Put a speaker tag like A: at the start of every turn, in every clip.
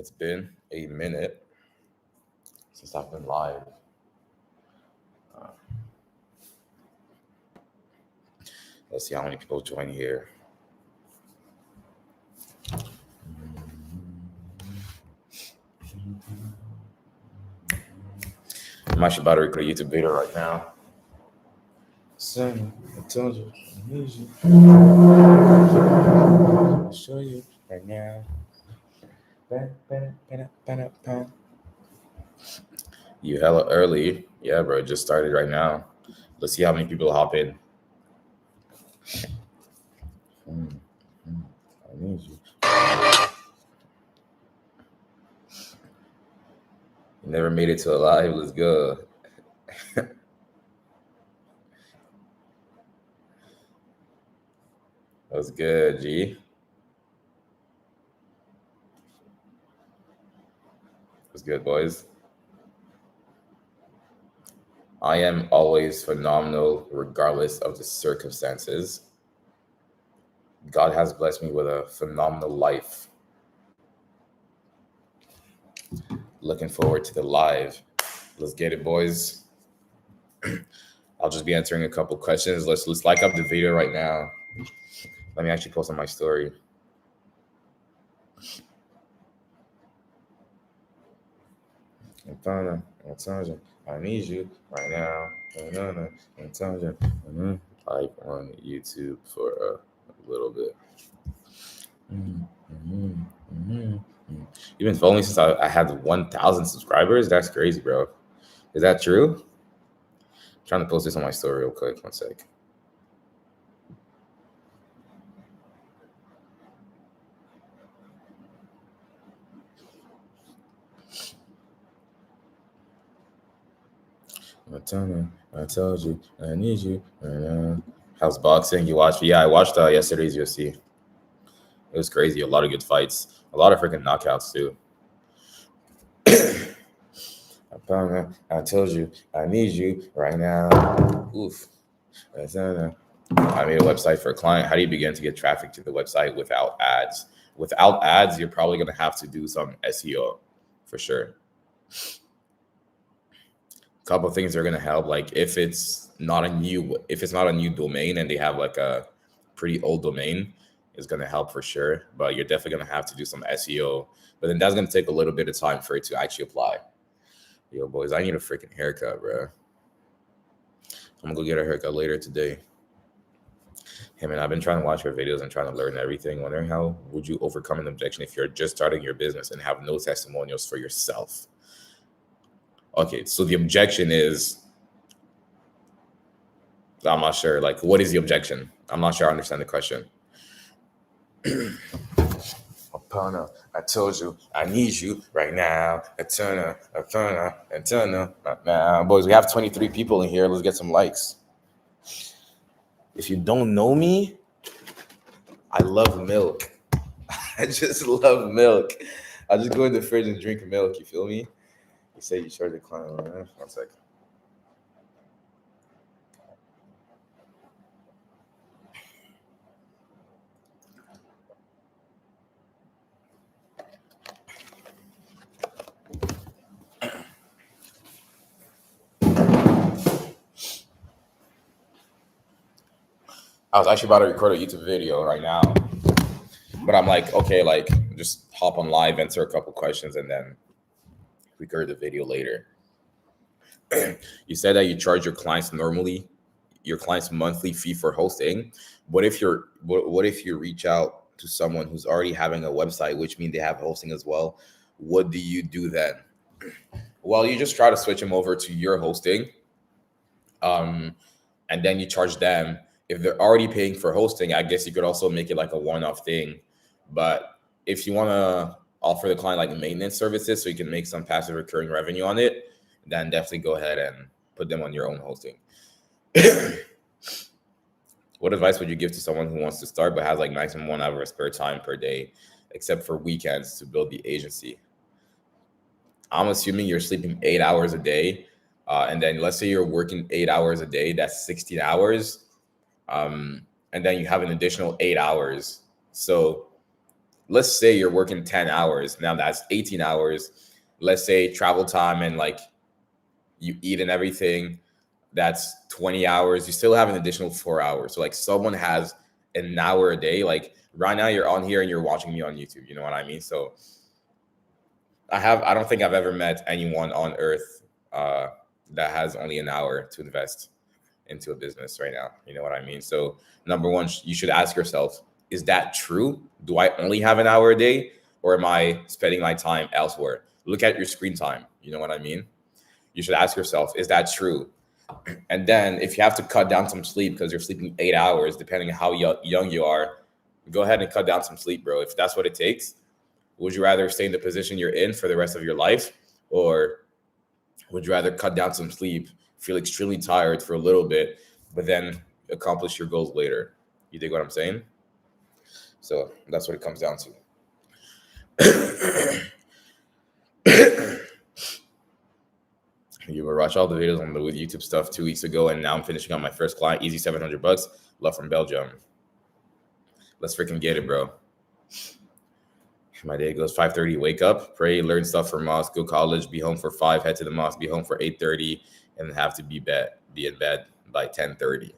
A: It's been a minute since I've been live. Let's see how many people join here. I'm actually about to record a YouTube video right now. Son, I told you, I need you. I'll show you right now. You hella early. Yeah, bro, it just started right now. Let's see how many people hop in. I need you. You never made it to a live. Let's go. What's good, G? What's good, boys? I am always phenomenal regardless of the circumstances. God has blessed me with a phenomenal life. Looking forward to the live. Let's get it, boys. I'll just be answering a couple questions. Let's like up the video right now. Let me actually post on my story. I need you right now. Live on YouTube for a little bit. You've been following me since I had 1,000 subscribers? That's crazy, bro. Is that true? I'm trying to post this on my story real quick. One sec. I told you, I need you. How's boxing? You watched? Yeah, I watched yesterday's UFC. It was crazy. A lot of good fights. A lot of freaking knockouts, too. I told you, I need you right now. Oof. I made a website for a client. How do you begin to get traffic to the website without ads? Without ads, you're probably going to have to do some SEO for sure. Couple of things are going to help, like if it's not a new domain and they have like a pretty old domain, it's going to help for sure, but you're definitely going to have to do some SEO, but then that's going to take a little bit of time for it to actually apply. Yo, boys, I need a freaking haircut, bro. I'm gonna go get a haircut later today. Hey man, I've been trying to watch your videos and trying to learn everything. Wondering how would you overcome an objection if you're just starting your business and have no testimonials for yourself? Okay, so the objection is, I'm not sure. Like, what is the objection? I'm not sure I understand the question. I told you, I need you right now. Boys, we have 23 people in here. Let's get some likes. If you don't know me, I love milk. I just love milk. I just go in the fridge and drink milk. You feel me? You say you charge the client. 1 second. I was actually about to record a YouTube video right now, but I'm like, okay, like just hop on live, answer a couple questions, and then record the video later. You said that you charge your clients monthly fee for hosting. What if you reach out to someone who's already having a website, which means they have hosting as well? What do you do then? Well, you just try to switch them over to your hosting, and then you charge them. If they're already paying for hosting, I guess you could also make it like a one-off thing. But if you want to offer the client like maintenance services so you can make some passive recurring revenue on it, then definitely go ahead and put them on your own hosting. What advice would you give to someone who wants to start but has like maximum 1 hour spare time per day, except for weekends, to build the agency? I'm assuming you're sleeping 8 hours a day. And then let's say you're working 8 hours a day, that's 16 hours. And then you have an additional 8 hours. So let's say you're working 10 hours. Now that's 18 hours. Let's say travel time and like you eat and everything, that's 20 hours. You still have an additional 4 hours. So like someone has an hour a day. Like right now you're on here and you're watching me on YouTube. You know what I mean? So I don't think I've ever met anyone on earth that has only an hour to invest into a business right now. You know what I mean? So number one, you should ask yourself, is that true? Do I only have an hour a day, or am I spending my time elsewhere? Look at your screen time. You know what I mean? You should ask yourself, is that true? And then if you have to cut down some sleep because you're sleeping 8 hours, depending on how young you are, go ahead and cut down some sleep, bro. If that's what it takes, would you rather stay in the position you're in for the rest of your life, or would you rather cut down some sleep, feel extremely tired for a little bit, but then accomplish your goals later? You dig what I'm saying? So that's what it comes down to. You will watch all the videos on the YouTube stuff 2 weeks ago, and now I'm finishing on my first client. Easy $700. Love from Belgium. Let's freaking get it, bro. My day goes 5:30. Wake up, pray, learn stuff for mosque, go college, be home for 5, head to the mosque, be home for 8:30, and then have to be in bed by 10:30.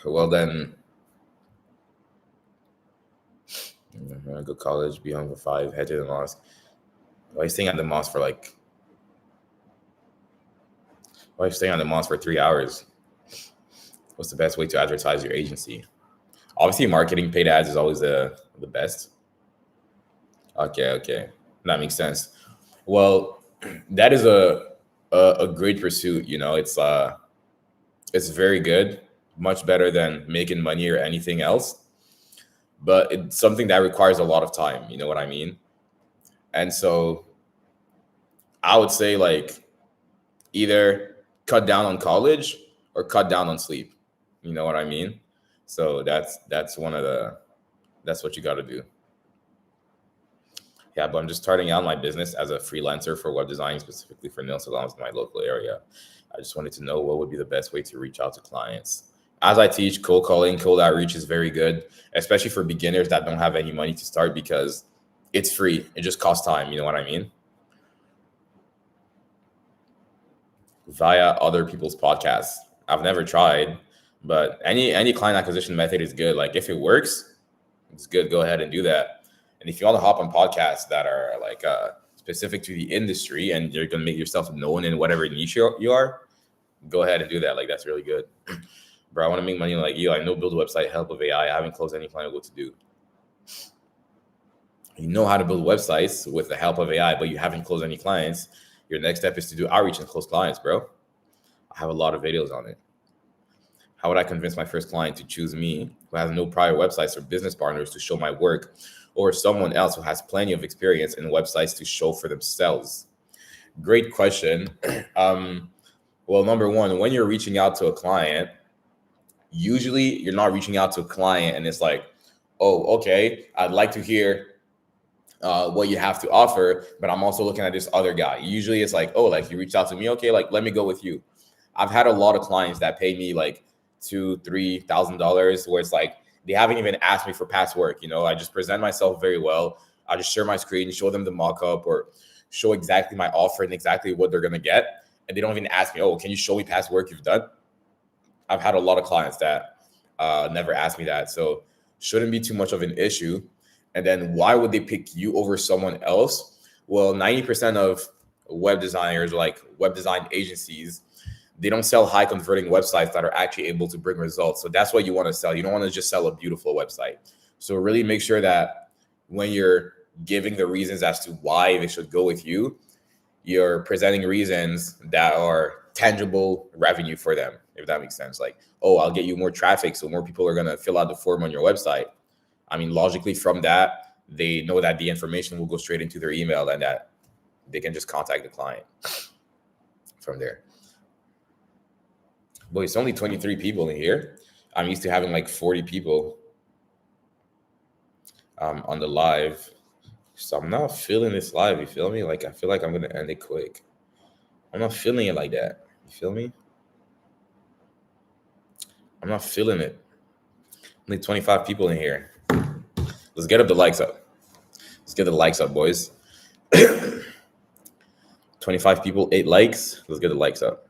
A: Well then, go college, be home for 5, head to the mosque. Why are you staying at the mosque for like? Why are you staying on the mosque for 3 hours? What's the best way to advertise your agency? Obviously, marketing, paid ads is always the best. Okay, that makes sense. Well, that is a great pursuit. You know, it's very good, much better than making money or anything else. But it's something that requires a lot of time. You know what I mean? And so, I would say like either cut down on college or cut down on sleep. You know what I mean? So that's what you got to do. Yeah, but I'm just starting out my business as a freelancer for web design, specifically for nail salons in my local area. I just wanted to know what would be the best way to reach out to clients. As I teach, cold calling, cold outreach is very good, especially for beginners that don't have any money to start, because it's free. It just costs time. You know what I mean? Via other people's podcasts. I've never tried, but any client acquisition method is good. Like if it works, it's good. Go ahead and do that. And if you want to hop on podcasts that are like specific to the industry and you're going to make yourself known in whatever niche you are, go ahead and do that. Like that's really good. Bro, I want to make money like you. I know build a website, help with AI. I haven't closed any client. What to do? You know how to build websites with the help of AI, but you haven't closed any clients. Your next step is to do outreach and close clients, bro. I have a lot of videos on it. How would I convince my first client to choose me, who has no prior websites or business partners to show my work, or someone else who has plenty of experience in websites to show for themselves? Great question. Well, number one, when you're reaching out to a client, usually you're not reaching out to a client and it's like, oh, okay, I'd like to hear what you have to offer, but I'm also looking at this other guy. Usually it's like, oh, like you reached out to me, okay, like let me go with you. I've had a lot of clients that pay me like $2,000-$3,000 where it's like they haven't even asked me for past work. You know, I just present myself very well. I just share my screen, show them the mock-up, or show exactly my offer and exactly what they're gonna get, and they don't even ask me, oh, can you show me past work you've done? I've had a lot of clients that never asked me that, so shouldn't be too much of an issue. And then why would they pick you over someone else? Well, 90% of web designers, like web design agencies, they don't sell high converting websites that are actually able to bring results. So that's what you want to sell. You don't want to just sell a beautiful website. So really make sure that when you're giving the reasons as to why they should go with you, you're presenting reasons that are tangible revenue for them, if that makes sense. Like, oh, I'll get you more traffic, so more people are going to fill out the form on your website. I mean, logically from that, they know that the information will go straight into their email and that they can just contact the client from there. Boy, it's only 23 people in here. I'm used to having like 40 people on the live. So I'm not feeling this live, you feel me? Like, I feel like I'm going to end it quick. I'm not feeling it like that. You feel me? I'm not feeling it. Only 25 people in here. Let's get up the likes up. Let's get the likes up, boys. 25 people, 8 likes. Let's get the likes up.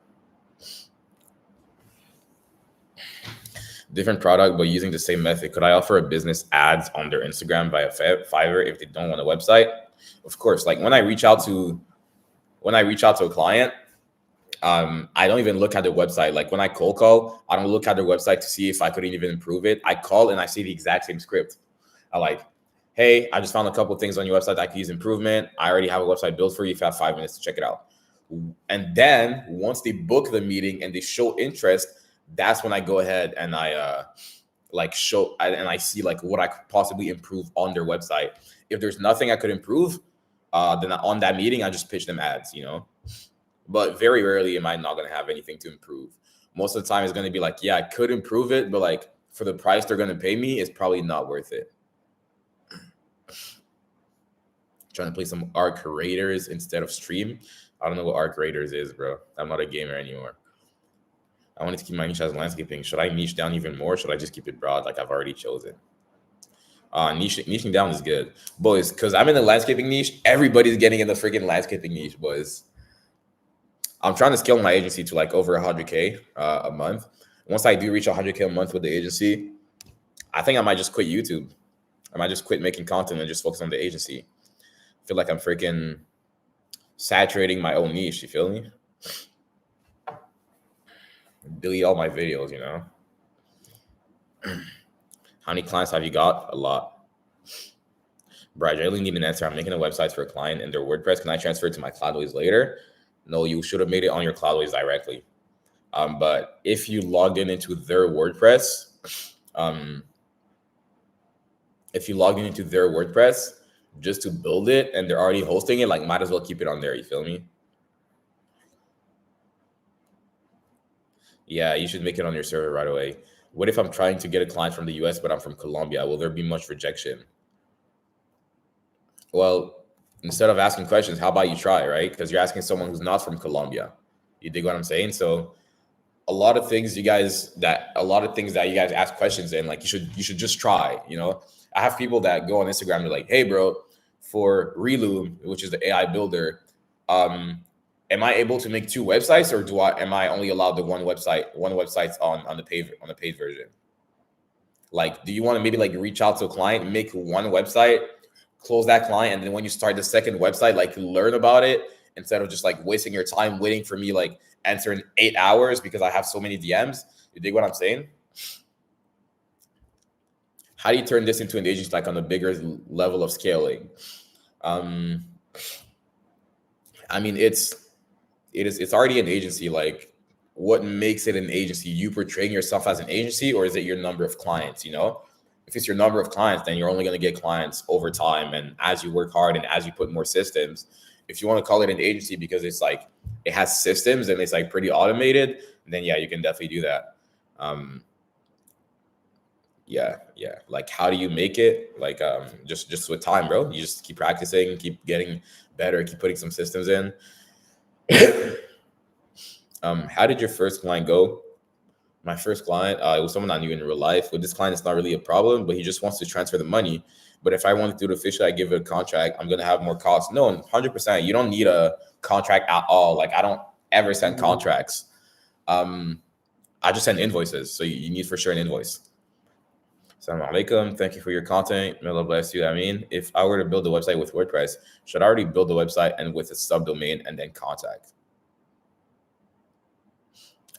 A: Different product, but using the same method. Could I offer a business ads on their Instagram via Fiverr if they don't want a website? Of course. Like when I reach out to a client, I don't even look at their website. Like when I cold call, I don't look at their website to see if I could even improve it. I call and I see the exact same script. I like, hey, I just found a couple of things on your website that I could use improvement. I already have a website built for you if you have 5 minutes to check it out. And then once they book the meeting and they show interest, that's when I go ahead and I see like what I could possibly improve on their website. If there's nothing I could improve, then on that meeting, I just pitch them ads, But very rarely am I not going to have anything to improve. Most of the time it's going to be like, yeah, I could improve it, but like for the price they're going to pay me, it's probably not worth it. Trying to play some Arc Raiders instead of stream. I don't know what Arc Raiders is, bro. I'm not a gamer anymore. I wanted to keep my niche as landscaping. Should I niche down even more? Should I just keep it broad like I've already chosen? Niching down is good, boys, because I'm in the landscaping niche. Everybody's getting in the freaking landscaping niche, boys. I'm trying to scale my agency to like over 100K a month. Once I do reach 100K a month with the agency, I think I might just quit YouTube. I might just quit making content and just focus on the agency. I feel like I'm freaking saturating my own niche. You feel me? Delete all my videos, How many clients have you got? A lot. Bro, I really need an answer. I'm making a website for a client and their WordPress. Can I transfer it to my Cloudways later? No, you should have made it on your Cloudways directly. But if you logged into their WordPress, just to build it and they're already hosting it, like might as well keep it on there. You feel me? Yeah, you should make it on your server right away. What if I'm trying to get a client from the US, but I'm from Colombia? Will there be much rejection? Well, instead of asking questions, how about you try, right? Because you're asking someone who's not from Colombia. You dig what I'm saying? So a lot of things that you guys ask questions in, like you should just try, I have people that go on Instagram and they're like, hey bro, for Reloom, which is the AI builder, am I able to make 2 websites, or am I only allowed the one website's on the paid version? Like, do you want to maybe like reach out to a client, make one website, close that client, and then when you start the second website, like learn about it instead of just like wasting your time waiting for me like answering 8 hours because I have so many DMs? You dig what I'm saying? How do you turn this into an agency like on a bigger level of scaling? I mean, it's already an agency. Like, what makes it an agency? You portraying yourself as an agency, or is it your number of clients? If it's your number of clients, then you're only going to get clients over time and as you work hard and as you put more systems. If you want to call it an agency because it's like it has systems and it's like pretty automated, then yeah, you can definitely do that. Yeah. Like, how do you make it? Like, just with time, bro. You just keep practicing, keep getting better, keep putting some systems in. How did your first client go? My first client, it was someone I knew in real life. With this client, it's not really a problem, but he just wants to transfer the money. But if I want to do it officially, I give it a contract, I'm going to have more costs. No, 100%. You don't need a contract at all. Like, I don't ever send contracts. I just send invoices. So you need for sure an invoice. Assalamu alaikum. Thank you for your content. May Allah bless you. I mean, if I were to build a website with WordPress, should I already build the website and with a subdomain and then contact?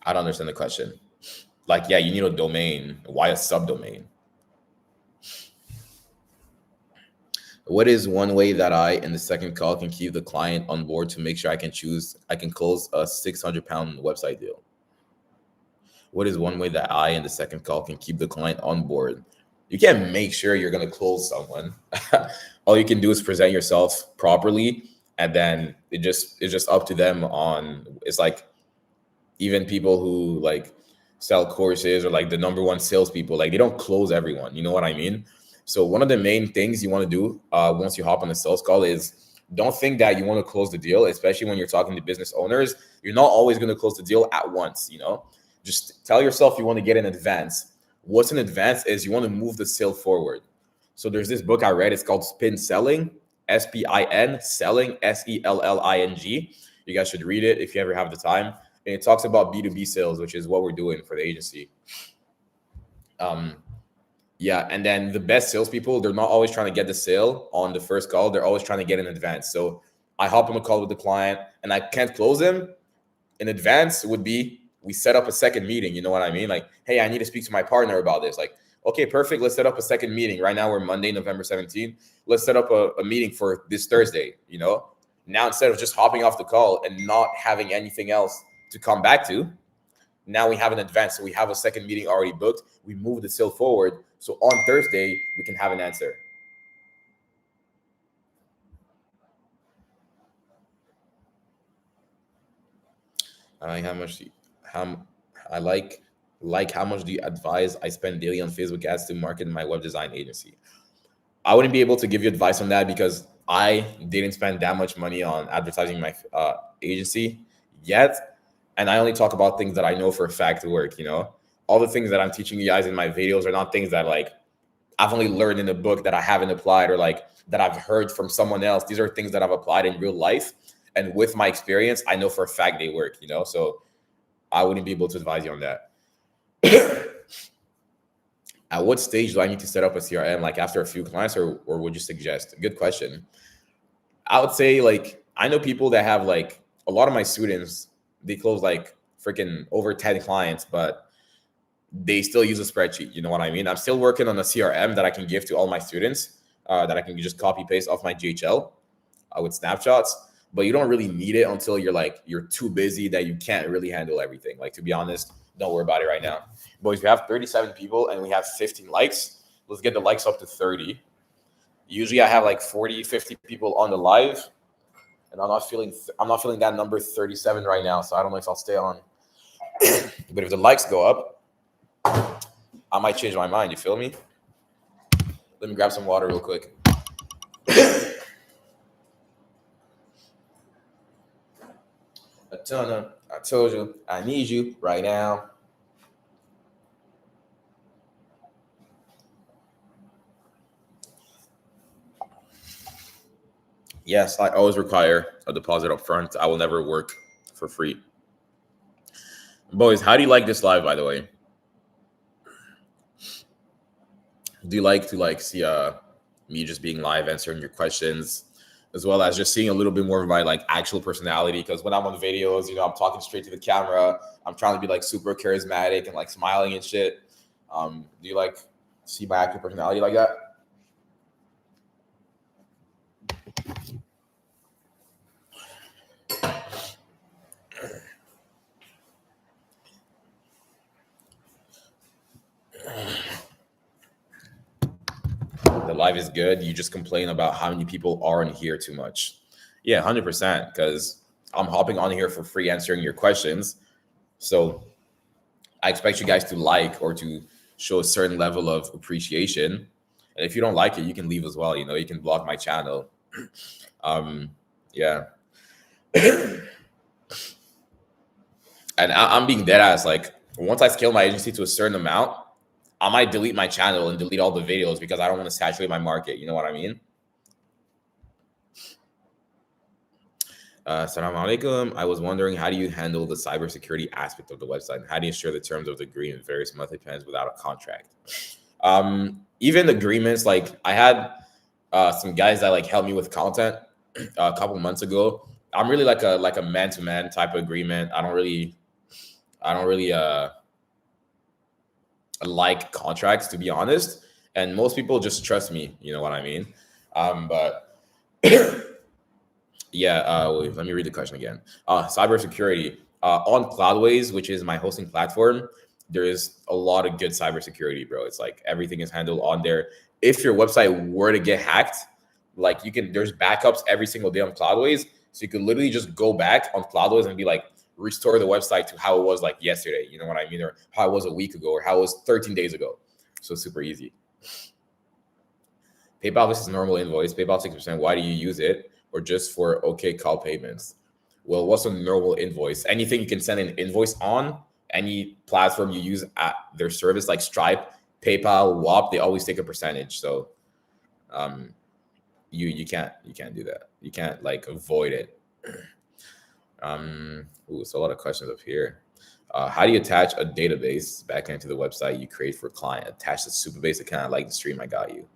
A: I don't understand the question. Like, yeah, you need a domain. Why a subdomain? What is one way that I, in the second call, can keep the client on board to make sure I can close a 600-pound website deal? What is one way that I, in the second call, can keep the client on board? You can't make sure you're going to close someone. All you can do is present yourself properly, and then it's just up to them it's like even people who like sell courses or like the number one salespeople, like they don't close everyone. You know what I mean? So one of the main things you want to do once you hop on a sales call is don't think that you want to close the deal, especially when you're talking to business owners. You're not always going to close the deal at once, Just tell yourself you want to get in advance. What's in advance is you want to move the sale forward. So there's this book I read. It's called Spin Selling, SPIN, Selling, SELLING. You guys should read it if you ever have the time. And it talks about B2B sales, which is what we're doing for the agency. Yeah, and then the best salespeople, they're not always trying to get the sale on the first call. They're always trying to get in advance. So I hop on a call with the client and I can't close him. In advance would be we set up a second meeting. You know what I mean? Like, hey, I need to speak to my partner about this. Like, okay, perfect. Let's set up a second meeting. Right now we're Monday, November 17th. Let's set up a meeting for this Thursday, you know? Now, instead of just hopping off the call and not having anything else to come back to, now we have an advance. So we have a second meeting already booked. We move the sale forward. So on Thursday, we can have an answer. How much do you, how much do you advise I spend daily on Facebook ads to market my web design agency? I wouldn't be able to give you advice on that because I didn't spend that much money on advertising my agency yet. And I only talk about things that I know for a fact work, you know? All the things that I'm teaching you guys in my videos are not things that like I've only learned in a book that I haven't applied or like that I've heard from someone else. These are things that I've applied in real life. And with my experience, I know for a fact they work, you know? So I wouldn't be able to advise you on that. At what stage do I need to set up a CRM? Like after a few clients or would you suggest? Good question. I would say like, I know people that have like a lot of my students, they close like freaking over 10 clients, but they still use a spreadsheet. You know what I mean? I'm still working on a CRM that I can give to all my students that I can just copy paste off my GHL with snapshots. But you don't really need it until you're too busy that you can't really handle everything. Like, to be honest, don't worry about it right now. Boys, we have 37 people and we have 15 likes. Let's get the likes up to 30. Usually I have like 40, 50 people on the live. And I'm not feeling that number 37 right now. So I don't know if I'll stay on. But if the likes go up, I might change my mind. You feel me? Let me grab some water real quick. I told you, I need you right now. Yes, I always require a deposit up front. I will never work for free. Boys, how do you like this live, by the way? Do you like to see me just being live, answering your questions, as well as just seeing a little bit more of my like actual personality? Because when I'm on videos, you know, I'm talking straight to the camera. I'm trying to be like super charismatic and like smiling and shit. Do you like see my actual personality like that? The live is good. You just complain about how many people are in here too much. Yeah, 100%. Because I'm hopping on here for free answering your questions. So I expect you guys to like or to show a certain level of appreciation. And if you don't like it, you can leave as well. You know, you can block my channel. Yeah. And I'm being dead ass. Like, once I scale my agency to a certain amount, I might delete my channel and delete all the videos because I don't want to saturate my market. You know what I mean? Assalamu alaikum. I was wondering, how do you handle the cybersecurity aspect of the website? And how do you ensure the terms of the agreement, various monthly plans without a contract? Even agreements, like I had some guys that like helped me with content a couple months ago. I'm really like a man-to-man type of agreement. I don't really like contracts, to be honest. And most people just trust me. You know what I mean? But yeah, let me read the question again. Cybersecurity on Cloudways, which is my hosting platform. There is a lot of good cybersecurity, bro. It's like everything is handled on there. If your website were to get hacked, like there's backups every single day on Cloudways. So you could literally just go back on Cloudways and be like, restore the website to how it was like yesterday. You know what I mean? Or how it was a week ago, or how it was 13 days ago. So super easy. PayPal versus normal invoice. PayPal 6%. Why do you use it? Or just for okay call payments? Well, what's a normal invoice? Anything you can send an invoice on, any platform you use at their service, like Stripe, PayPal, WAP, they always take a percentage. So You can't do that. You can't like avoid it. So a lot of questions up here. How do you attach a database back into the website you create for client? Attach the super base account like the stream. I got you.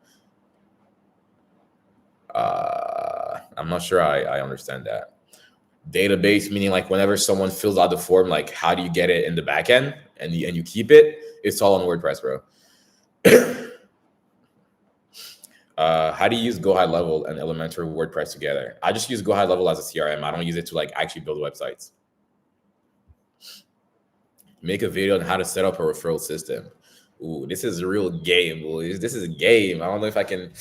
A: I'm not sure I understand that. Database meaning like whenever someone fills out the form, like how do you get it in the back end and you keep it? It's all on WordPress, bro. How do you use Go High Level and Elementor WordPress together? I just use Go High Level as a CRM. I don't use it to like actually build websites. Make a video on how to set up a referral system. Ooh, this is a real game, boys. This is a game. I don't know if I can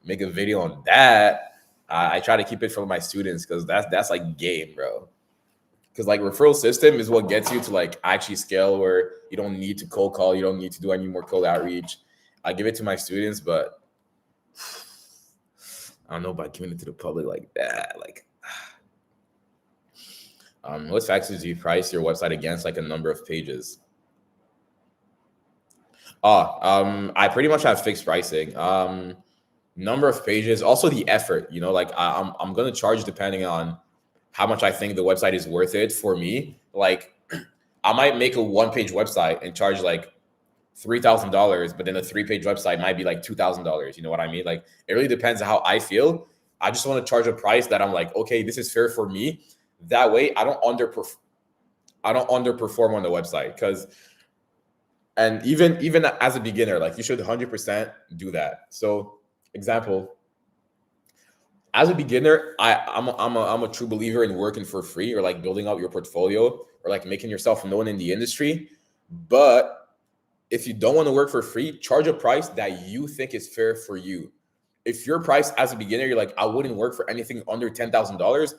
A: make a video on that. I try to keep it for my students because that's like game, bro. Because like referral system is what gets you to like actually scale where you don't need to cold call, you don't need to do any more cold outreach. I give it to my students, but I don't know about giving it to the public like that. Like, what factors do you price your website against, like a number of pages? I pretty much have fixed pricing. Number of pages, also the effort. You know, like I'm gonna charge depending on how much I think the website is worth it for me. Like, I might make a 1-page website and charge like $3,000, but then a 3-page website might be like $2,000. You know what I mean? Like, it really depends on how I feel. I just want to charge a price that I'm like, okay, this is fair for me. That way, I don't underperform on the website. Because, and even as a beginner, like you should 100% do that. So, example, as a beginner, I'm a true believer in working for free or like building up your portfolio or like making yourself known in the industry. But if you don't want to work for free, charge a price that you think is fair for you. If your price as a beginner, you're like, I wouldn't work for anything under $10,000,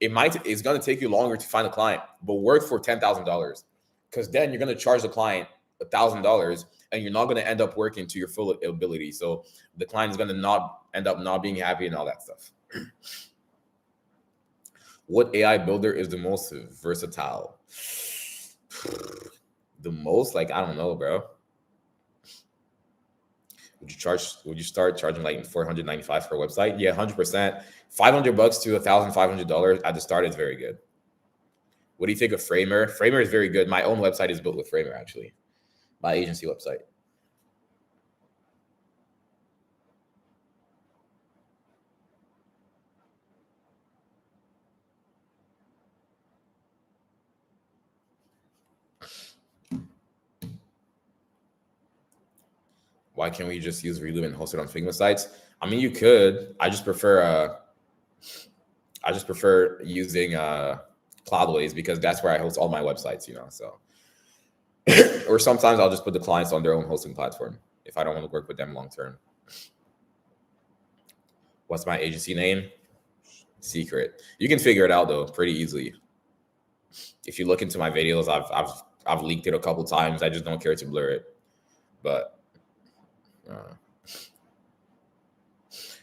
A: it's going to take you longer to find a client, but work for $10,000 because then you're going to charge the client $1,000 and you're not going to end up working to your full ability. So the client is going to not end up not being happy and all that stuff. What AI builder is the most versatile? The most, like, I don't know, bro. Would you start charging like $495 for a website? Yeah, 100%. $500 to $1,500 at the start is very good. What do you think of Framer? Framer is very good. My own website is built with Framer, actually. My agency website. Why can't we just use Reloom and host it on Figma sites? I mean, you could. I just prefer using Cloudways because that's where I host all my websites, you know. So, or sometimes I'll just put the clients on their own hosting platform if I don't want to work with them long term. What's my agency name? Secret. You can figure it out though pretty easily. If you look into my videos, I've leaked it a couple times. I just don't care to blur it. But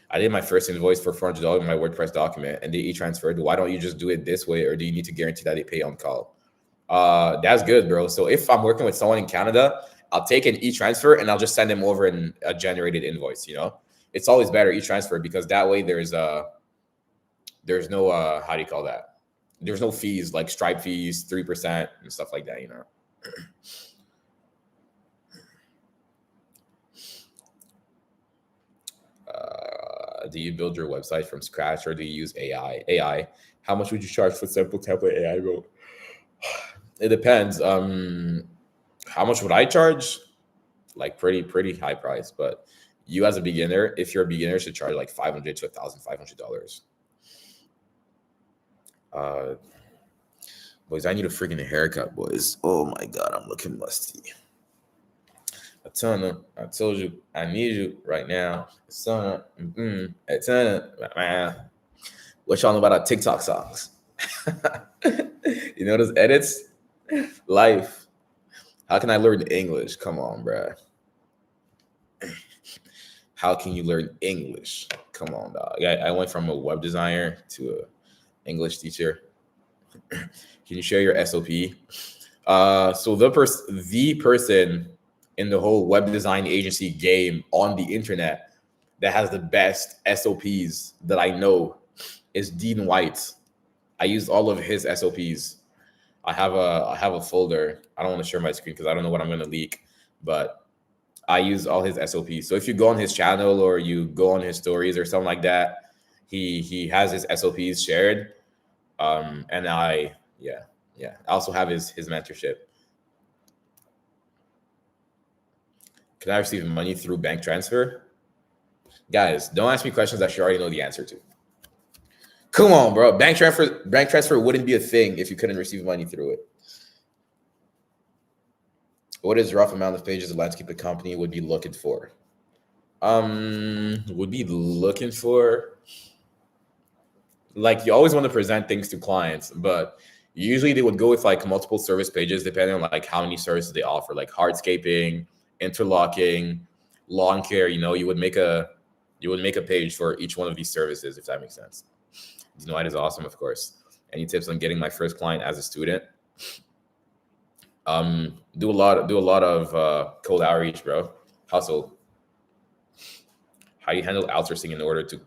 A: I did my first invoice for $400 in my WordPress document and they e-transferred. Why don't you just do it this way, or do you need to guarantee that they pay on call? That's good, bro. So if I'm working with someone in Canada, I'll take an e-transfer and I'll just send them over in a generated invoice. You know, it's always better e-transfer because that way there's no how do you call that? There's no fees like Stripe fees, 3% and stuff like that. You know. Do you build your website from scratch or do you use AI? How much would you charge for simple template AI build? It depends. How much would I charge? Like pretty high price. But you as a beginner, if you're a beginner, should charge like $500 to $1,500. Boys, I need a freaking haircut, boys. Oh my god, I'm looking musty. I told you, I need you right now. Man. What y'all know about our TikTok songs? You know those edits? Life. How can I learn English? Come on, bruh. How can you learn English? Come on, dog. I went from a web designer to an English teacher. Can you share your SOP? So the person in the whole web design agency game on the internet that has the best SOPs that I know is Dean White. I used all of his SOPs. I have a folder. I don't want to share my screen because I don't know what I'm gonna leak, but I use all his SOPs. So if you go on his channel or you go on his stories or something like that, he has his SOPs shared. And I yeah. I also have his mentorship. Can I receive money through bank transfer? Guys, don't ask me questions that you already know the answer to. Come on, bro. Bank transfer wouldn't be a thing if you couldn't receive money through it. What is the rough amount of pages a landscaping company would be looking for? Would be looking for, like, you always want to present things to clients, but usually they would go with like multiple service pages depending on like how many services they offer, like hardscaping, interlocking, lawn care. You would make a page for each one of these services, if that makes sense. It is awesome, of course. Any tips on getting my first client as a student? Do a lot of cold outreach, bro. Hustle. How do you handle outsourcing in order to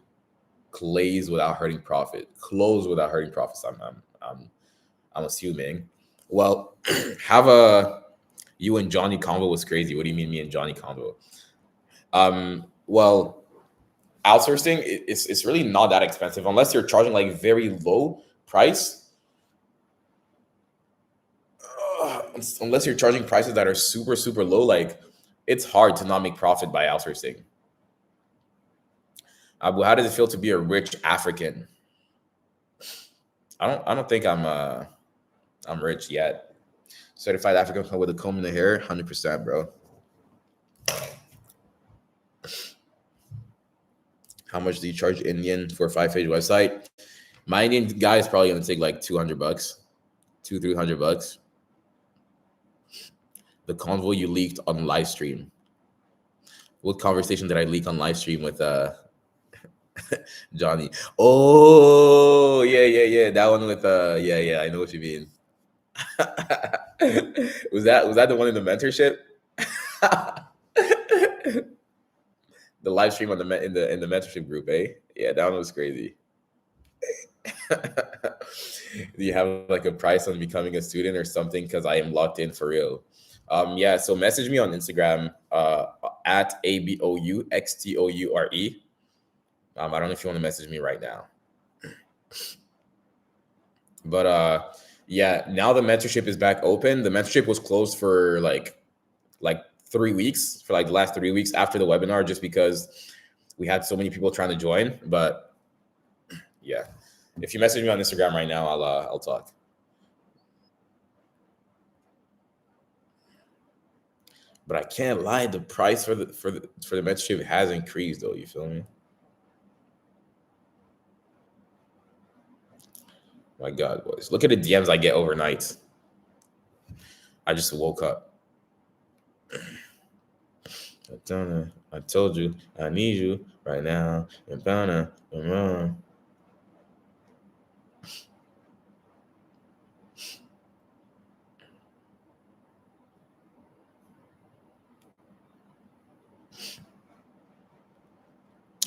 A: close without hurting profit? Close without hurting profits. I'm assuming. Well, have a you and Johnny convo was crazy. What do you mean, me and Johnny convo? Well, outsourcing it's really not that expensive unless you're charging like very low price. Unless you're charging prices that are super super low, like it's hard to not make profit by outsourcing. How does it feel to be a rich African? I don't think I'm rich yet. Certified African with a comb in the hair, 100%, bro. How much do you charge Indian for a 5-page website? My Indian guy is probably gonna take like $200, $300. The convo you leaked on live stream. What conversation did I leak on live stream with Johnny? Oh yeah. That one with yeah. I know what you mean. was that the one in the mentorship? The live stream on in the mentorship group, eh? Yeah, that one was crazy. Do you have like a price on becoming a student or something? Because I am locked in for real. Yeah, so message me on Instagram at ABOUXTOURE. I don't know if you want to message me right now. But yeah, now the mentorship is back open. The mentorship was closed for like 3 weeks, for like the last 3 weeks after the webinar, just because we had so many people trying to join. But yeah, if you message me on Instagram right now, I'll talk. But I can't lie, the price for the mentorship has increased though. You feel me? My God, boys, look at the DMs I get overnight. I just woke up. I told you I need you right now.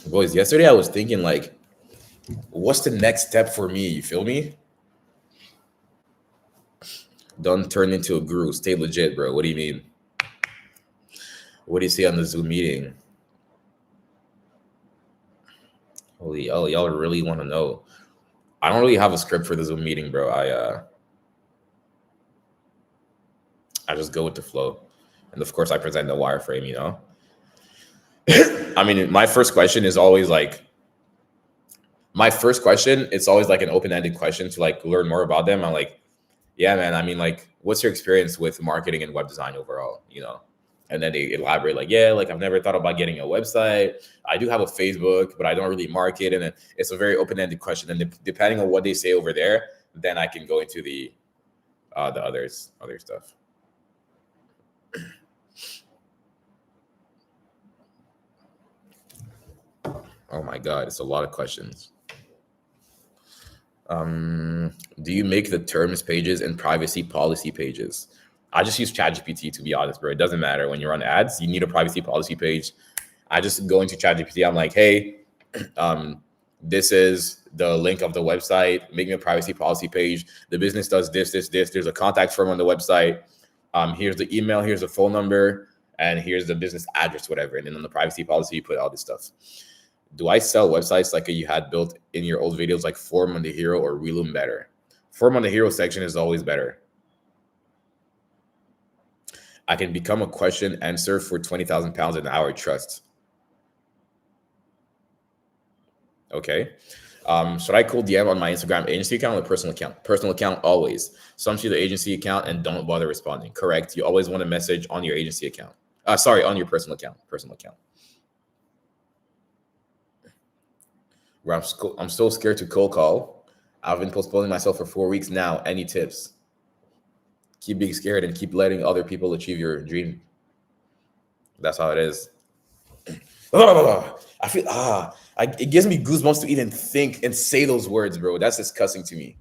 A: Boys, yesterday I was thinking like, what's the next step for me? You feel me? Don't turn into a guru. Stay legit, bro. What do you mean? What do you say on the Zoom meeting? Holy, oh, y'all really want to know? I don't really have a script for the Zoom meeting, bro. I just go with the flow, and of course, I present the wireframe. I mean, my first question is always like it's always like an open-ended question to like learn more about them. I'm like, yeah, man. I mean, like, what's your experience with marketing and web design overall? And then they elaborate like, yeah, like I've never thought about getting a website. I do have a Facebook, but I don't really market. And then it's a very open-ended question. And depending on what they say over there, then I can go into the other stuff. Oh my God, it's a lot of questions. Do you make the terms pages and privacy policy pages? I just use ChatGPT, to be honest, bro. It doesn't matter. When you're on ads, you need a privacy policy page. I just go into ChatGPT. I'm like, hey, this is the link of the website. Make me a privacy policy page. The business does this, this, this. There's a contact form on the website. Here's the email. Here's the phone number. And here's the business address, whatever. And then on the privacy policy, you put all this stuff. Do I sell websites like you had built in your old videos, like Forum on the Hero or Reloom better? Forum on the Hero section is always better. I can become a question answer for 20,000 pounds an hour. Trust. Okay. Should I cold DM on my Instagram agency account or personal account? Personal account always. Some to the agency account and don't bother responding. Correct. You always want a message on your agency account. On your personal account. Personal account. Where I'm so scared to cold call. I've been postponing myself for 4 weeks now. Any tips? Keep being scared and keep letting other people achieve your dream. That's how it is. I feel it gives me goosebumps to even think and say those words, bro. That's disgusting to me.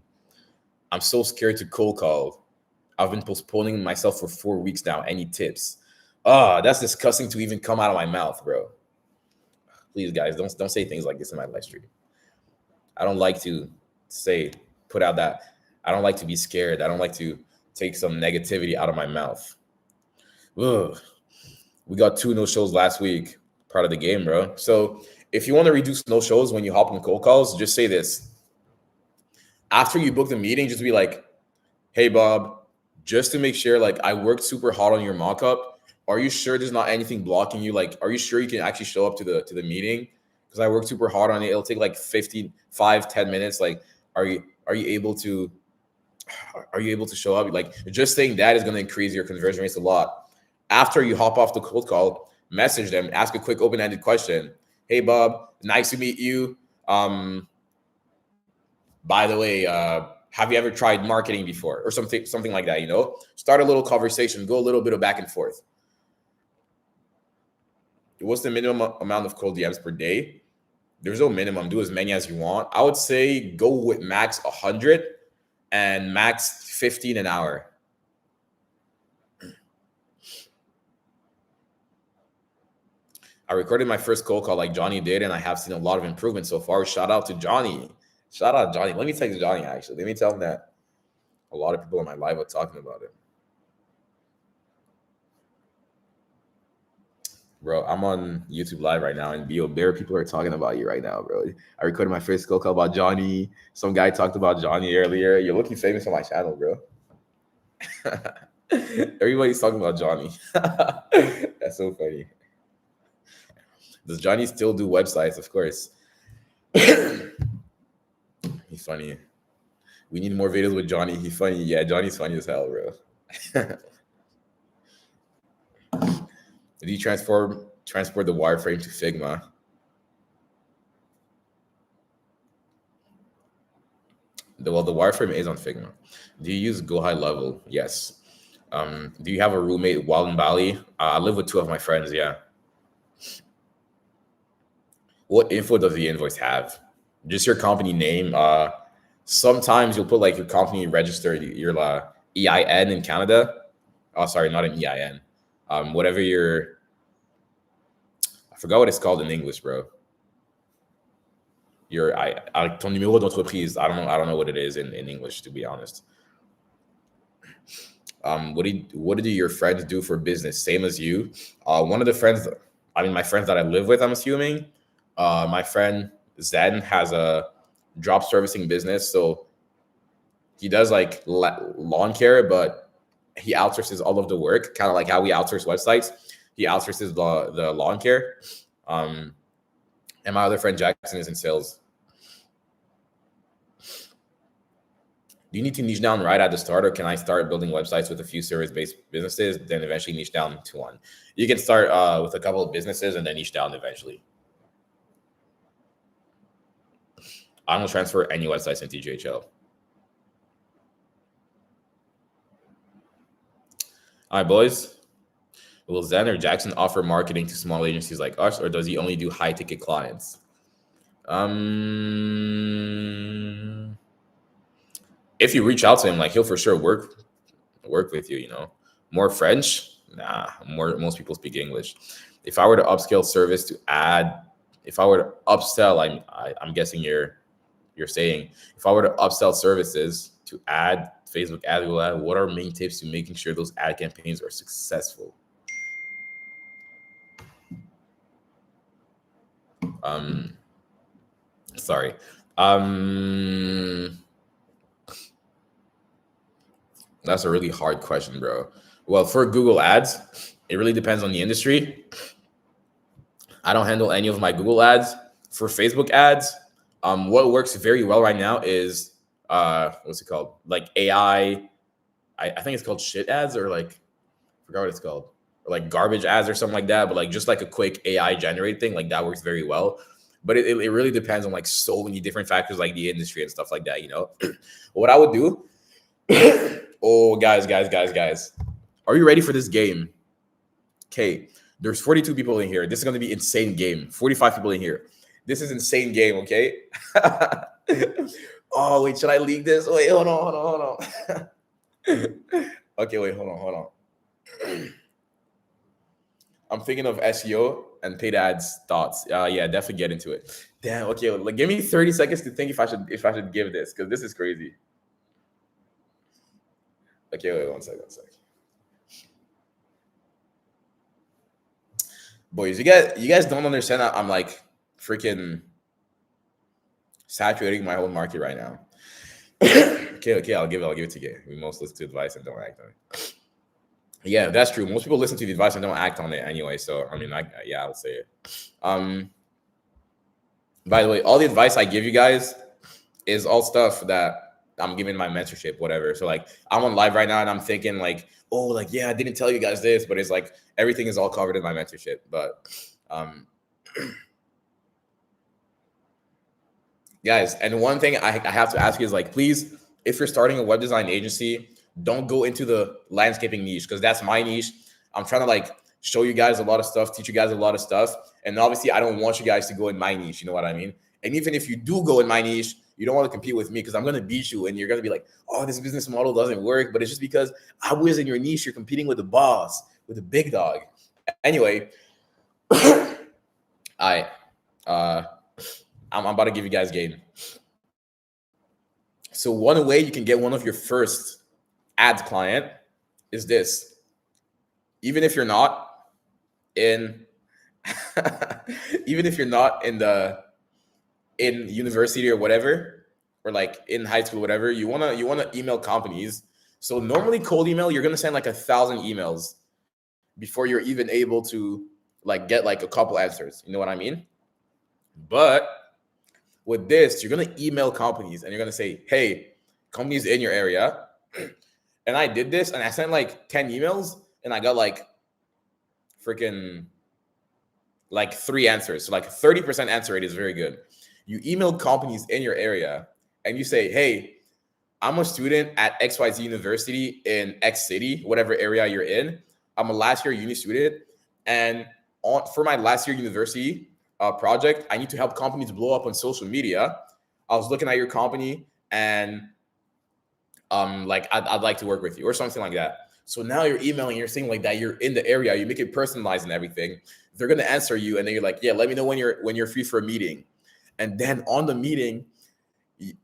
A: I'm so scared to cold call. I've been postponing myself for 4 weeks now. Any tips? That's disgusting to even come out of my mouth, bro. Please, guys, don't say things like this in my live stream. I don't like to put out that. I don't like to be scared. I don't like to take some negativity out of my mouth. Ugh. We got 2 no-shows last week. Part of the game, bro. So if you want to reduce no-shows when you hop on cold calls, just say this. After you book the meeting, just be like, hey, Bob, just to make sure, like, I worked super hard on your mock-up. Are you sure there's not anything blocking you? Like, are you sure you can actually show up to the meeting? Because I worked super hard on it. It'll take like 10 minutes. Like, are you able to show up? Like, just saying that is going to increase your conversion rates a lot. After you hop off the cold call, message them, ask a quick open-ended question. Hey, Bob, nice to meet you. By the way, have you ever tried marketing before? Or something like that, Start a little conversation, go a little bit of back and forth. What's the minimum amount of cold DMs per day? There's no minimum. Do as many as you want. I would say go with max 100 and max 15 an hour. I recorded my first cold call like Johnny did, and I have seen a lot of improvement so far. Shout out to Johnny. Let me text Johnny, actually. Let me tell him that a lot of people in my life are talking about it. Bro, I'm on YouTube Live right now, and bare people are talking about you right now, bro. I recorded my first cold call about Johnny. Some guy talked about Johnny earlier. You're looking famous on my channel, bro. Everybody's talking about Johnny. That's so funny. Does Johnny still do websites? Of course. He's funny. We need more videos with Johnny. He's funny. Yeah, Johnny's funny as hell, bro. Did you transport the wireframe to Figma? The wireframe is on Figma. Do you use Go High Level? Yes. Do you have a roommate while in Bali? I live with 2 of my friends, yeah. What info does the invoice have? Just your company name. Sometimes you'll put like your company registered, your EIN in Canada. Oh, sorry, not an EIN. Whatever I forgot what it's called in English, bro. Ton numéro d'entreprise. I don't know what it is in English, to be honest. What do your friends do for business? Same as you. One of the friends, my friends that I live with, I'm assuming. My friend Zen has a drop servicing business, so he does like lawn care, but he outsources all of the work, kind of like how we outsource websites. He outsources the lawn care. And my other friend Jackson is in sales. Do you need to niche down right at the start, or can I start building websites with a few service-based businesses, then eventually niche down to one? You can start with a couple of businesses and then niche down eventually. I don't transfer any websites into GHL. All right, boys. Will Zen or Jackson offer marketing to small agencies like us, or does he only do high-ticket clients? If you reach out to him, like, he'll for sure work with you. More French? Nah. Most people speak English. if I were to upscale service to add, if I were to upsell, I'm guessing you're saying, if I were to upsell services to add Facebook ad, what are main tips to making sure those ad campaigns are successful? Sorry. That's a really hard question, bro. Well, for Google ads, it really depends on the industry. I don't handle any of my Google ads. For Facebook ads, what works very well right now is what's it called? Like AI. I think it's called shit ads, or like, I forgot what it's called, or like garbage ads or something like that. But like just like a quick AI generated thing, like that works very well. But it really depends on like so many different factors, like the industry and stuff like that. What I would do. Oh, guys, are you ready for this game? Okay, there's 42 people in here. This is going to be insane game. 45 people in here. This is insane game, okay? Oh, wait, should I leak this? Wait, hold on. Okay, wait, hold on. I'm thinking of SEO and paid ads thoughts. Yeah, definitely get into it. Damn, okay, like give me 30 seconds to think if I should give this, because this is crazy. Okay, wait, one second. Boys, you guys don't understand that I'm like freaking saturating my whole market right now. Okay, I'll give it to you. We most listen to advice and don't act on it. Yeah, that's true. Most people listen to the advice and don't act on it anyway. So I mean, I would say it. By the way, all the advice I give you guys is all stuff that I'm giving my mentorship, whatever. So like I'm on live right now and I'm thinking like, oh, like, yeah, I didn't tell you guys this, but it's like everything is all covered in my mentorship. But guys, and one thing I have to ask you is like, please, if you're starting a web design agency, don't go into the landscaping niche, because that's my niche. I'm trying to like show you guys a lot of stuff, teach you guys a lot of stuff. And obviously I don't want you guys to go in my niche. You know what I mean? And even if you do go in my niche, you don't want to compete with me, because I'm going to beat you and you're going to be like, oh, this business model doesn't work. But it's just because I was in your niche. You're competing with the boss, with the big dog. Anyway, I'm about to give you guys game. So one way you can get one of your first ads client is this. Even if you're not in, in university or whatever, or like in high school, whatever, you wanna email companies. So normally cold email, you're gonna send like 1,000 emails before you're even able to like get like a couple answers. You know what I mean? But with this, you're gonna email companies and you're gonna say, hey, companies in your area. And I did this and I sent like 10 emails and I got like freaking like 3 answers. So like 30% answer rate is very good. You email companies in your area and you say, hey, I'm a student at XYZ University in X city, whatever area you're in. I'm a last year uni student. And for my last year university project, I need to help companies blow up on social media. I was looking at your company and like I'd like to work with you or something like that. So now you're emailing, you're saying like that you're in the area, you make it personalized and everything. They're gonna answer you and then you're like, yeah, let me know when you're free for a meeting. And then on the meeting,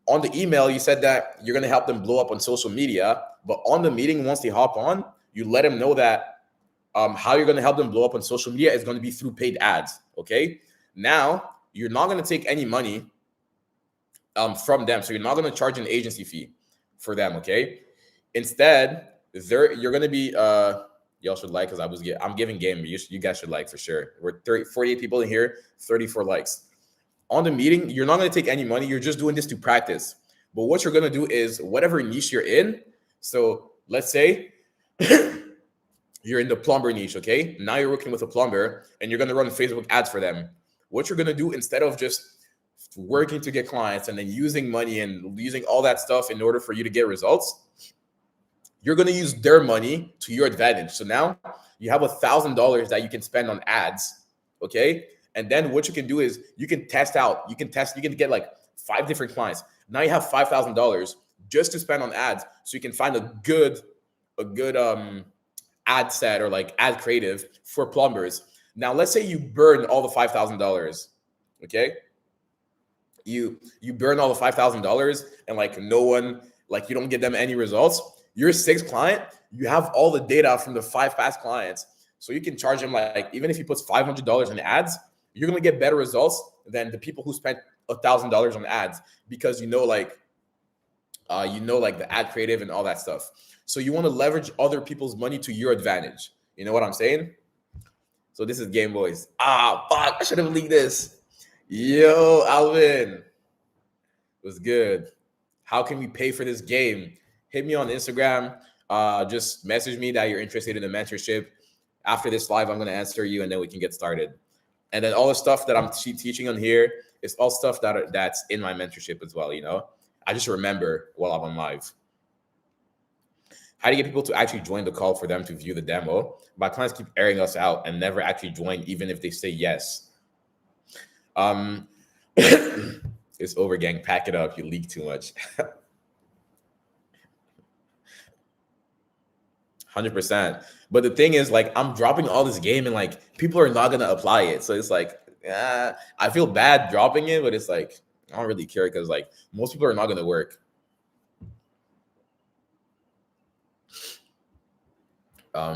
A: on the email, you said that you're gonna help them blow up on social media. But on the meeting, once they hop on, you let them know that how you're gonna help them blow up on social media is gonna be through paid ads. Okay. Now you're not gonna take any money from them, so you're not gonna charge an agency fee for them. Okay. Instead, you're gonna be y'all should like, because I'm giving game. You guys should like for sure. We're 48 people in here, 34 likes. On the meeting, you're not going to take any money. You're just doing this to practice. But what you're going to do is whatever niche you're in. So let's say you're in the plumber niche, okay? Now you're working with a plumber and you're going to run Facebook ads for them. What you're going to do, instead of just working to get clients and then using money and using all that stuff in order for you to get results, you're going to use their money to your advantage. So now you have $1,000 that you can spend on ads, okay? And then what you can do is you can test out. You can get like 5 different clients. Now you have $5,000 just to spend on ads. So you can find a good ad set or like ad creative for plumbers. Now, let's say you burn all the $5,000. Okay, you burn all the $5,000, and like no one, like you don't get them any results. Your sixth client, you have all the data from the five past clients, so you can charge them, like even if he puts $500 in ads, you're gonna get better results than the people who spent $1,000 on ads, because like the ad creative and all that stuff. So you want to leverage other people's money to your advantage. You know what I'm saying? So this is Game Boys. Ah, fuck! I should have leaked this. Yo, Alvin, was good. How can we pay for this game? Hit me on Instagram. Just message me that you're interested in the mentorship. After this live, I'm gonna answer you, and then we can get started. And then all the stuff that I'm teaching on here is all stuff that's in my mentorship as well. You know, I just remember while I'm on live. How do you get people to actually join the call for them to view the demo? My clients keep airing us out and never actually join, even if they say yes. It's over, gang. Pack it up. You leak too much. 100%. But the thing is, like, I'm dropping all this game, and like people are not gonna apply it. So it's like, I feel bad dropping it, but it's like I don't really care, because like most people are not gonna work. How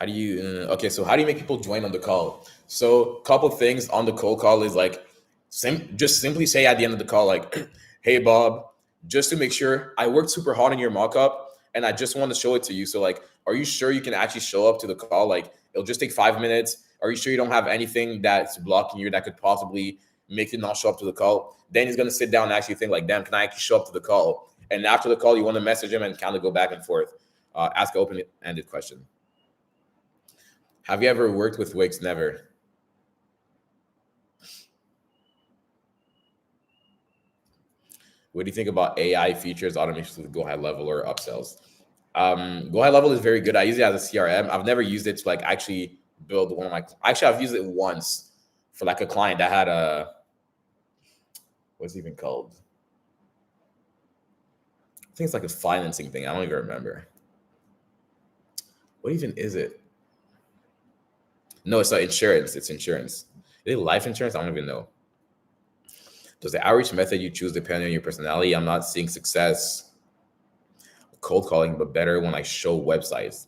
A: do you okay, so how do you make people join on the call? So couple things on the cold call is like just simply say at the end of the call, like, hey Bob, just to make sure, I worked super hard on your mock-up and I just want to show it to you. So like, are you sure you can actually show up to the call? Like, it'll just take 5 minutes. Are you sure you don't have anything that's blocking you that could possibly make you not show up to the call? Then he's gonna sit down and actually think like, damn, can I actually show up to the call? And after the call, you want to message him and kind of go back and forth. Ask an open-ended question. Have you ever worked with Wix? Never. What do you think about AI features, automation with Go High Level or upsells? Go High Level is very good. I use it as a CRM. I've never used it to like actually build one of my. Actually, I've used it once for like a client that had a. What's it even called? I think it's like a financing thing. I don't even remember. What even is it? No, it's not insurance. It's insurance. Is it life insurance? I don't even know. Does the outreach method you choose depend on your personality? I'm not seeing success cold calling, but better when I show websites.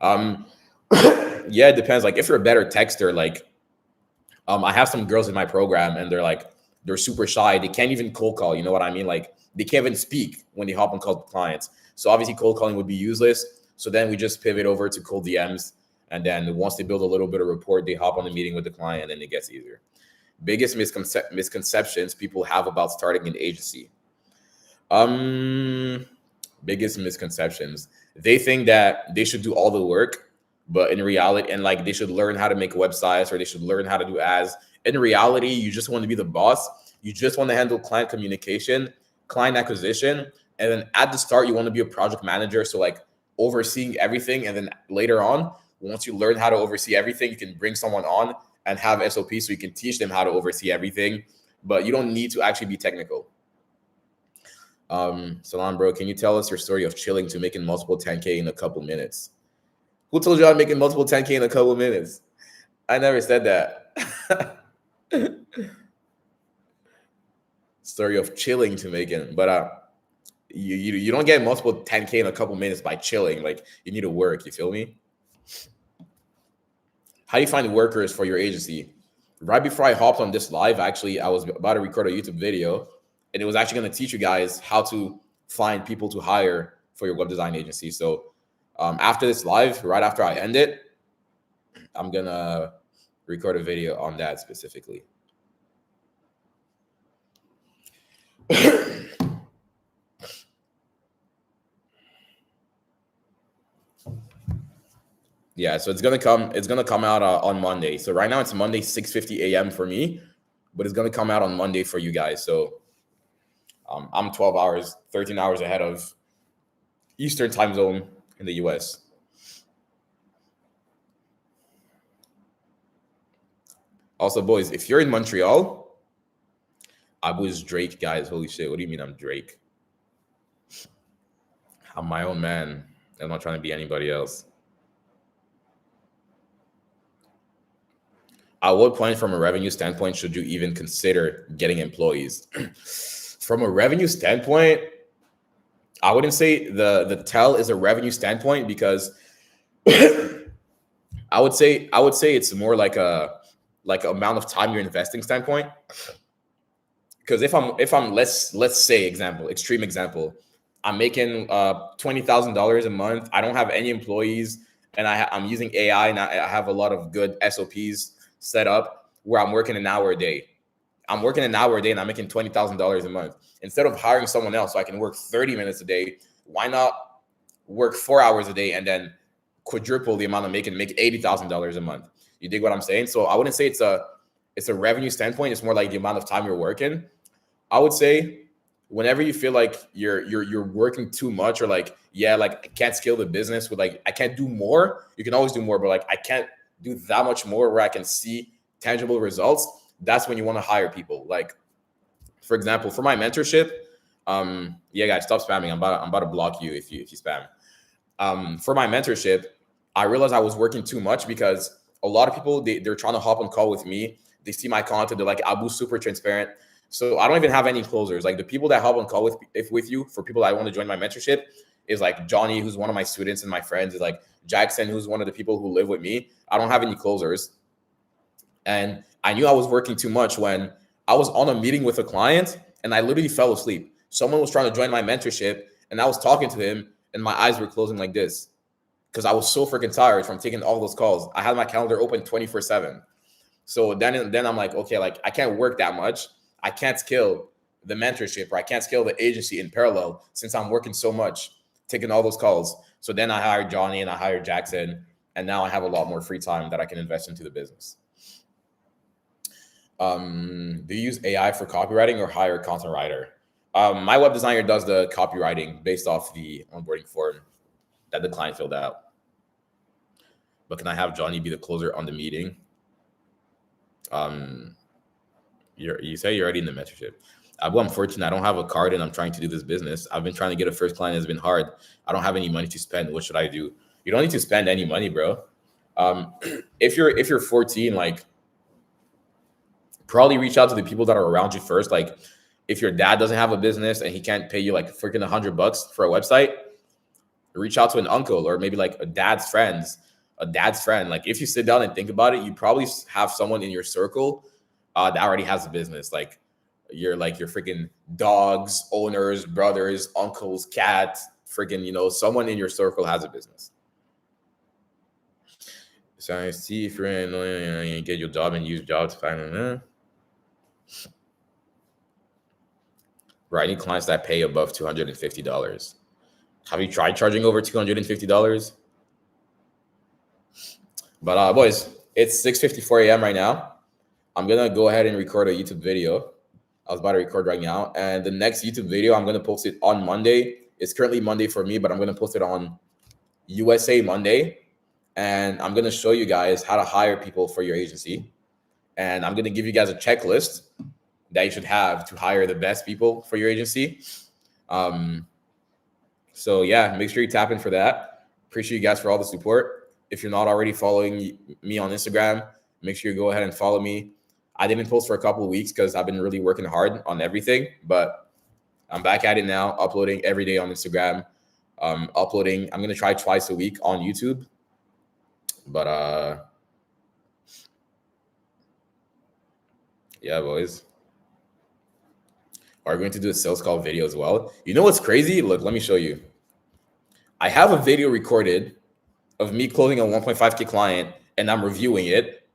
A: Yeah, it depends. Like if you're a better texter, like I have some girls in my program and they're super shy. They can't even cold call. You know what I mean? Like they can't even speak when they hop on calls with clients. So obviously cold calling would be useless. So then we just pivot over to cold DMs. And then once they build a little bit of rapport, they hop on the meeting with the client and it gets easier. Biggest misconceptions people have about starting an agency. Biggest misconceptions. They think that they should do all the work, but in reality, and like they should learn how to make websites or they should learn how to do ads. In reality, you just want to be the boss. You just want to handle client communication, client acquisition. And then at the start, you want to be a project manager. So like overseeing everything. And then later on, once you learn how to oversee everything, you can bring someone on and have SOPs so you can teach them how to oversee everything. But you don't need to actually be technical. Salam, bro, can you tell us your story of chilling to making multiple 10K in a couple minutes? Who told you I'm making multiple 10K in a couple minutes? I never said that. Story of chilling to making, but you don't get multiple 10K in a couple minutes by chilling. Like you need to work. You feel me? How do you find workers for your agency? Right before I hopped on this live, actually, I was about to record a YouTube video, and it was actually going to teach you guys how to find people to hire for your web design agency. So after this live, right after I end it, I'm going to record a video on that specifically. Yeah, so it's gonna come out on Monday. So right now it's Monday 6:50 a.m. for me, but it's gonna come out on Monday for you guys. So I'm 12 hours, 13 hours ahead of Eastern time zone in the US. Also, boys, if you're in Montreal, Abu is Drake, guys. Holy shit, what do you mean I'm Drake? I'm my own man. I'm not trying to be anybody else. At what point from a revenue standpoint should you even consider getting employees? From a revenue standpoint, I wouldn't say the tell is a revenue standpoint, because I would say it's more like amount of time you're investing standpoint. Because if I'm let's say extreme example, I'm making $20,000 a month. I don't have any employees, and I'm using AI, and I have a lot of good SOPs set up where I'm working an hour a day. I'm working an hour a day and I'm making $20,000 a month. Instead of hiring someone else so I can work 30 minutes a day, why not work 4 hours a day and then quadruple the amount I'm making, make $80,000 a month? You dig what I'm saying? So I wouldn't say it's a revenue standpoint. It's more like the amount of time you're working. I would say whenever you feel like you're working too much, or like, yeah, like I can't scale the business with, like I can't do more. You can always do more, but like I can't do that much more where I can see tangible results. That's when you want to hire people. Like, for example, for my mentorship, yeah, guys, stop spamming. I'm about to block you if you spam. For my mentorship, I realized I was working too much, because a lot of people, they're trying to hop on call with me. They see my content, they're like, Abu's super transparent. So I don't even have any closers. Like, the people that hop on call with you, for people that want to join my mentorship, is like Johnny, who's one of my students and my friends, is like Jackson, who's one of the people who live with me. I don't have any closers. And I knew I was working too much when I was on a meeting with a client and I literally fell asleep. Someone was trying to join my mentorship and I was talking to him and my eyes were closing like this, because I was so freaking tired from taking all those calls. I had my calendar open 24/7. So then I'm like, okay, like I can't work that much. I can't scale the mentorship, or I can't scale the agency in parallel since I'm working so much, taking all those calls. So then I hired Johnny and I hired Jackson, and now I have a lot more free time that I can invest into the business. Do you use AI for copywriting or hire a content writer? My web designer does the copywriting based off the onboarding form that the client filled out. But can I have Johnny be the closer on the meeting? You say you're already in the mentorship. I'm fortunate. I don't have a card and I'm trying to do this business. I've been trying to get a first client. It's been hard. I don't have any money to spend. What should I do? You don't need to spend any money, bro. If you're 14, like, probably reach out to the people that are around you first. Like, if your dad doesn't have a business and he can't pay you like freaking $100 for a website, reach out to an uncle, or maybe like a dad's friend. Like, if you sit down and think about it, you probably have someone in your circle that already has a business. Like your freaking dogs, owners, brothers, uncles, cats, freaking, someone in your circle has a business. So I see if you're in, get your job and use jobs to find Bro, I need clients that pay above $250. Have you tried charging over $250? But boys, it's 6:54 a.m. right now. I'm gonna go ahead and record a YouTube video. I was about to record right now, and the next YouTube video, I'm gonna post it on Monday. It's currently Monday for me, but I'm gonna post it on USA Monday, and I'm gonna show you guys how to hire people for your agency, and I'm gonna give you guys a checklist that you should have to hire the best people for your agency. So yeah, make sure you tap in for that. Appreciate you guys for all the support. If you're not already following me on Instagram, make sure you go ahead and follow me. I didn't post for a couple of weeks because I've been really working hard on everything, but I'm back at it now, uploading every day on Instagram. I'm going to try twice a week on YouTube, but yeah, boys. Are we going to do a sales call video as well? You know what's crazy? Look, let me show you. I have a video recorded of me closing a 1.5K client and I'm reviewing it,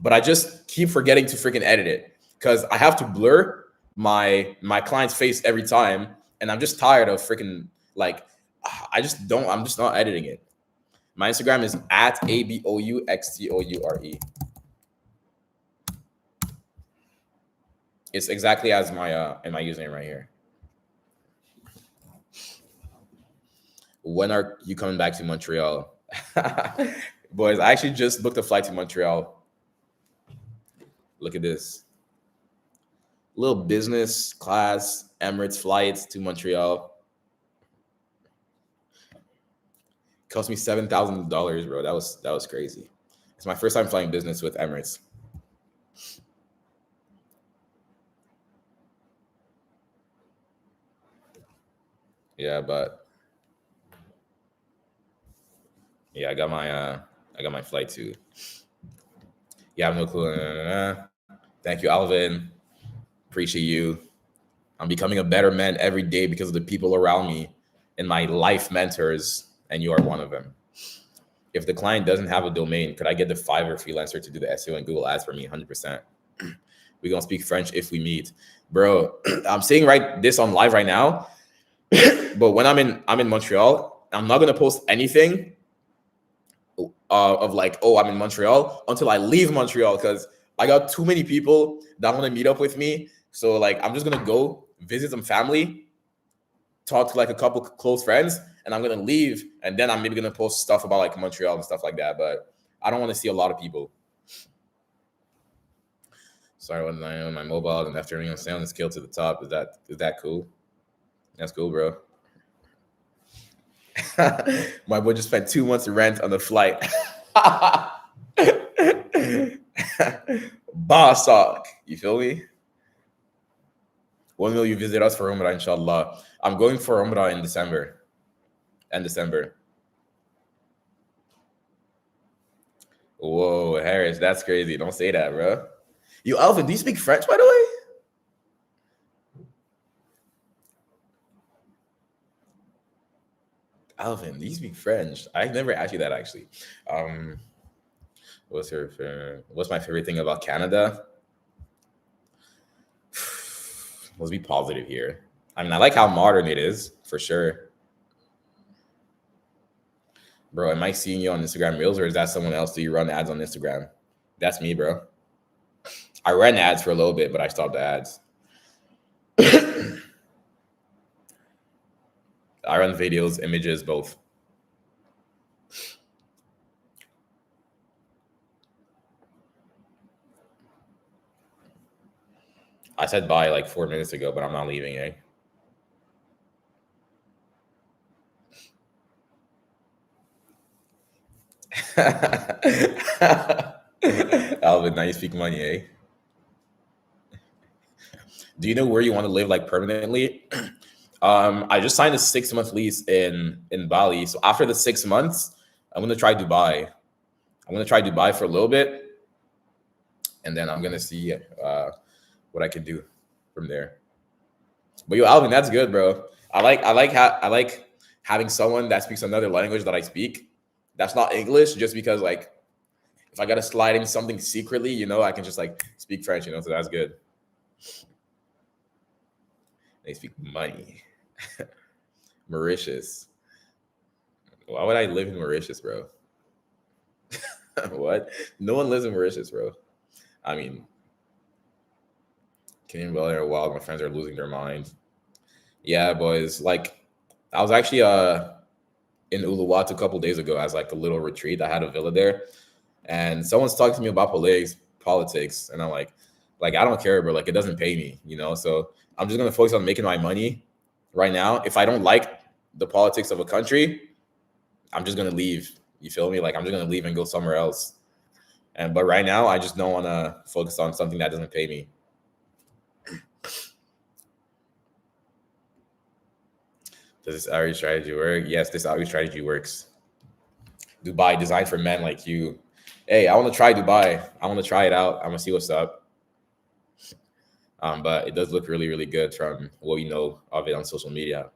A: but I just keep forgetting to freaking edit it because I have to blur my client's face every time. And I'm just tired of freaking I'm just not editing it. My Instagram is at ABOUXTOURE. It's exactly as my username right here. When are you coming back to Montreal? Boys, I actually just booked a flight to Montreal. Look at this. Little business class Emirates flights to Montreal. Cost me $7,000, bro. That was crazy. It's my first time flying business with Emirates. Yeah, but yeah, I got my flight too. Yeah, I have no clue. Thank you, Alvin. Appreciate you. I'm becoming a better man every day because of the people around me and my life mentors, and you are one of them. If the client doesn't have a domain, could I get the Fiverr freelancer to do the SEO and Google Ads for me? 100%. We're gonna speak French if we meet, bro. I'm saying right this on live right now, but when I'm in Montreal, I'm not gonna post anything of like, oh, I'm in Montreal until I leave Montreal because I got too many people that want to meet up with me. So like, I'm just gonna go visit some family, talk to like a couple close friends, and I'm gonna leave. And then I'm maybe gonna post stuff about like Montreal and stuff like that. But I don't want to see a lot of people. Sorry, when I on my mobile and after I'm stay on the scale to the top. Is that cool? That's cool, bro. My boy just spent 2 months of rent on the flight. Boss talk. You feel me? When will you visit us for Ramadan, inshallah? I'm going for Ramadan in December. And December. Whoa, Harris, that's crazy. Don't say that, bro. You, Alvin, do you speak French, by the way? Alvin, do you speak French? I never asked you that actually. Um, what's my favorite thing about Canada? Let's be positive here. I mean, I like how modern it is for sure. Bro, am I seeing you on Instagram Reels or is that someone else? Do you run ads on Instagram? That's me, bro. I ran ads for a little bit, but I stopped the ads. I run videos, images, both. I said bye like 4 minutes ago, but I'm not leaving, eh? Alvin, now you speak money, eh? Do you know where you want to live like permanently? I just signed a 6 month lease in Bali. So after the 6 months, I'm gonna try Dubai. I'm gonna try Dubai for a little bit, and then I'm gonna see what I can do from there. But yo, Alvin, that's good, bro. I like having someone that speaks another language that I speak. That's not English, just because like if I gotta slide in something secretly, I can just like speak French, so that's good. They speak money. Mauritius. Why would I live in Mauritius, bro? What? No one lives in Mauritius, bro. I mean, Canadian Valley are wild. My friends are losing their minds. Yeah, boys. Like, I was actually in Uluwatu a couple days ago as like a little retreat. I had a villa there, and someone's talking to me about politics, and I'm like I don't care, bro. Like, it doesn't pay me, So I'm just gonna focus on making my money right now. If I don't like the politics of a country, I'm just gonna leave. You feel me? Like, I'm just gonna leave and go somewhere else. But right now, I just don't want to focus on something that doesn't pay me. Does this outreach strategy work? Yes, this outreach strategy works. Dubai, designed for men like you. Hey, I want to try Dubai. I want to try it out. I'm gonna see what's up. But it does look really, really good from what we know of it on social media.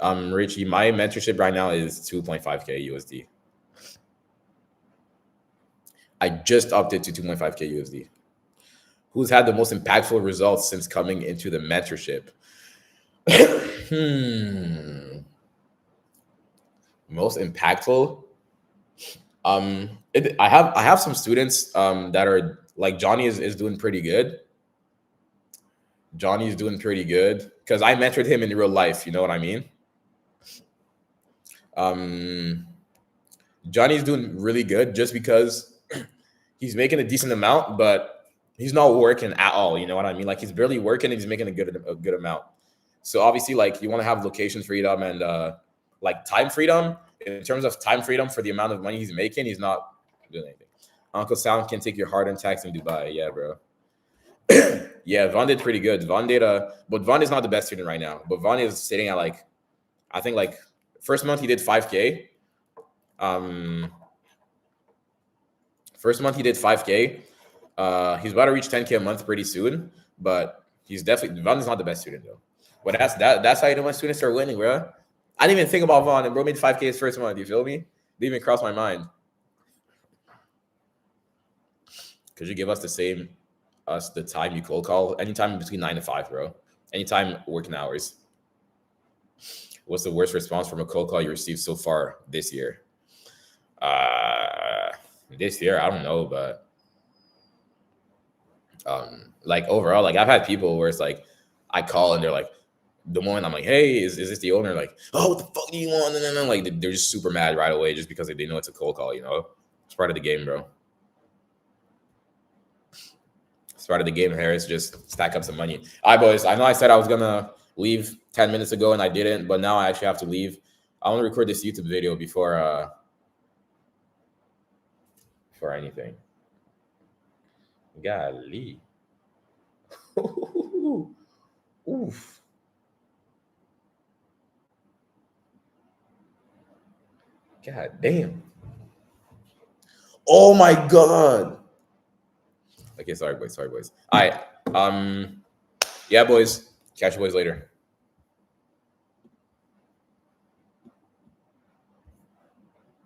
A: Richie, my mentorship right now is 2.5K USD. I just upped it to 2.5K USD. Who's had the most impactful results since coming into the mentorship? Most impactful. I have some students that are like Johnny is doing pretty good. Johnny is doing pretty good because I mentored him in real life. You know what I mean? Johnny's doing really good just because he's making a decent amount, but he's not working at all. You know what I mean? Like, he's barely working and he's making a good amount. So obviously, like, you want to have location freedom and like time freedom. In terms of time freedom for the amount of money he's making, he's not doing anything. Uncle Sam can take your hard-earned tax in Dubai. Yeah, bro. Yeah, Von did pretty good. Von did but Von is not the best student right now. But Von is sitting at like, I think like first month he did 5K. First month he did 5K. He's about to reach 10K a month pretty soon. But he's definitely Von is not the best student though. But that's how you know my students are winning, bro. I didn't even think about Von, and bro made 5K his first month. You feel me? Didn't even cross my mind. Could you give us the time you cold call? Anytime between 9 to 5, bro. Anytime working hours. What's the worst response from a cold call you received so far this year? This year, I don't know, but like overall, like I've had people where it's like I call and they're like, the moment I'm like, hey, is this the owner? Like, oh, what the fuck do you want? And then like they're just super mad right away just because they know it's a cold call, you know? It's part of the game, bro. It's part of the game, Harris. Just stack up some money. All right, boys. I know I said I was gonna leave 10 minutes ago and I didn't, but now I actually have to leave. I want to record this YouTube video before anything. Golly. Oof. God damn. Oh my god. Okay, sorry boys. All right. Yeah, boys. Catch you boys later.